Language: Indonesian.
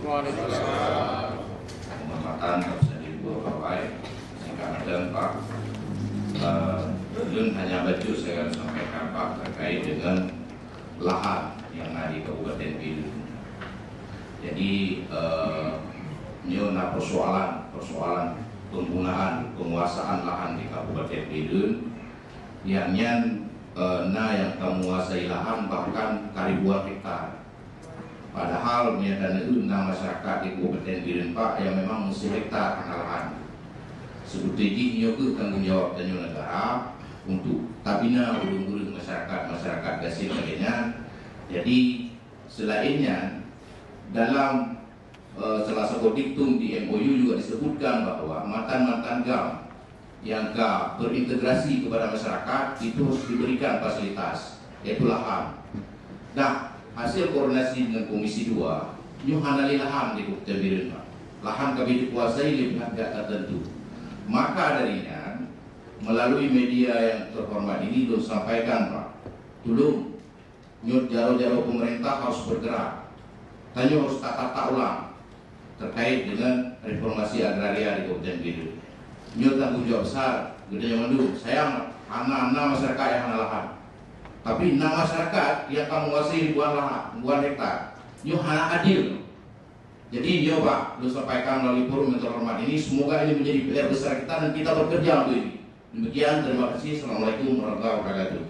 Waalaikumsalam. Penghormatan harus dibuat pawai. Singkatan Pak, Yun hanya baju saya sampaikan Pak terkait dengan lahan yang ada di Kabupaten Bilun. Jadi ini ada persoalan penggunaan penguasaan lahan di Kabupaten Bilun, yang yang menguasai lahan bahkan ribuan hektar. Padahal menyatakan masyarakat di Kabupaten Bilun Pak yang memang mesti hektar lahan. Seperti ini tanggung jawab negara untuk tabina urung-urung masyarakat gasing lainnya. Jadi selainnya dalam salah satu diktum di MOU juga disebutkan bahwa mantan GAM yang berintegrasi kepada masyarakat itu harus diberikan fasilitas, yaitu lahan. Nah, hasil koordinasi dengan Komisi 2, nyuhanali lahan di Kabupaten Bilun Pak. Lahan kami dikuasai oleh pihak tertentu. Maka darinya melalui media yang terhormat ini belum sampaikan Pak, dulu nyut jaro-jaro pemerintah harus bergerak, tanya harus tata ulang terkait dengan reformasi agraria di Kabupaten Bilun. Nyut tanggung jawab besar, gede yang mandu. Saya anak-anak masyarakat yang lahan, tapi masyarakat yang kamu menguasai ribuan lahan, ribuan hektar, nyut hana adil. Jadi dia Pak, lu sampaikan melalui forum yang terhormat ini, semoga ini menjadi PR besar kita dan kita bekerja untuk ini. Demikian, terima kasih. Assalamualaikum warahmatullahi wabarakatuh.